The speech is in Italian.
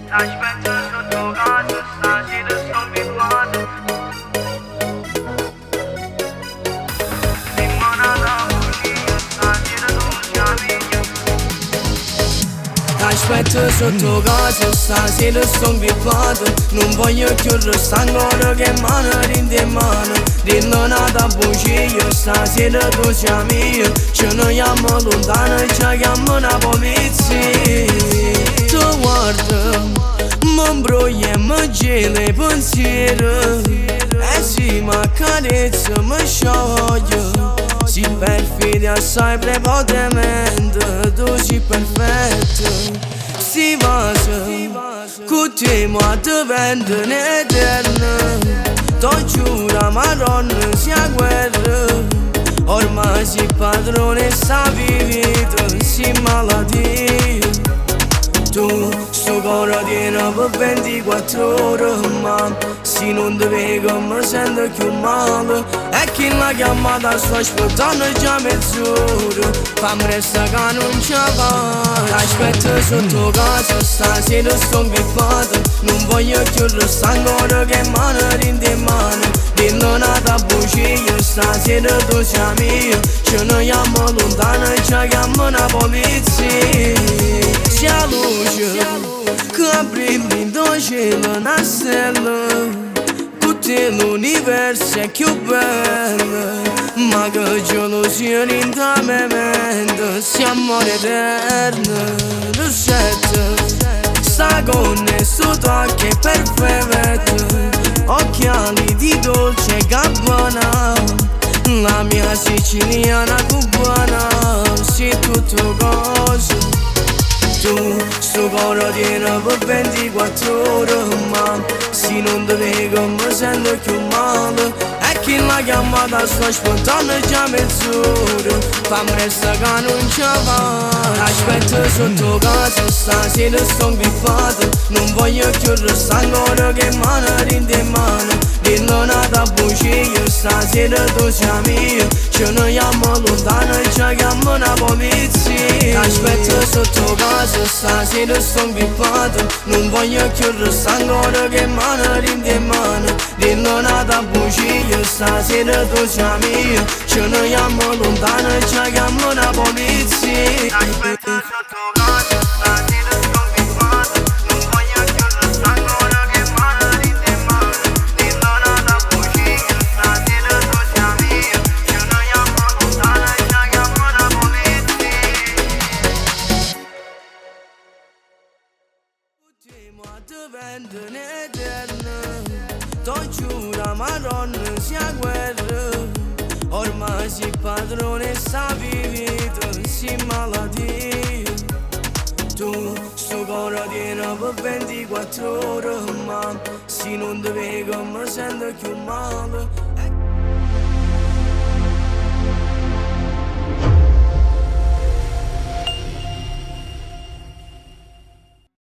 T'aspetto sotto casa, stasera sto abituato. Limonata bugia, stasera tu siamo io. T'aspetto sotto casa, stasera sto abituato. Non voglio più restare ancora che mano in mano. Limonata bugia, stasera tu siamo io. Ci andiamo lontano e ci chiamo una polizia. Tu guarda, mi imbroglia e mi gela i pensieri. E sì, ma carezza mi scioglie. Si perfidi assai prepotentemente, tu sei perfetto. Si basa, con te ma diventa un'eterna. T'ho giuro, madonna, sia guerra. Ormai si padrone sta vivita, si malattia. Tu, sto cuore tiene per 24 ore, ma se non ti vedo mi sento più male. E chi l'ha chiamata sto aspettando già mezz'ora. Fammi restare che non ce fa. Aspetta sotto casa, stasera sto ingrippato. Non voglio più restare ancora che mano in mano. Limonata bugia, stasera tu siamo io. Ci andiamo lontano e ci chiamo una polizia. C'è luce che brilla in cielo una stella. Con te l'universo è più bello. Ma che gelosia in tua mente. Siamo eterni. Rosetta, sta con me, sto tocco è perfetto. Occhiali di dolce gabbana. La mia siciliana cubana. Sei tutto cosa. Tu, sto cuore tiene per 24 ore, ma se non ti vedo mi sento più male. E chi l'ha chiamata sto aspettando già mezz'ora. Fammi restare che non ce fa. Aspetta sotto casa, stasera sto ingrippato. Non voglio più restare ancora che mano in mano. Limonata bugia, stasera tu siamo io. Ci andiamo lontano e ci chiamo una polizia. Aspetta sotto casa, stasera sto ingrippato. Non voglio più restare ancora che mano in mano. Limonata bugia, stasera tu siamo io. Ci andiamo lontano e ci chiamo una polizia. T'aspetto sotto casa, stasera sto abituato. Non voglio più restare ancora che mano in mano. Limonata bugia, stasera tu siamo io. Ci andiamo lontano e ci chiamo una polizia. Ma diventa un'eterna. T'ho giuro, madonna, sia guerra. Ormai si padrone sta vivita, si malattia. Tu, sto cuore tiene per 24 ore, ma se non ti vedo mi sento più male.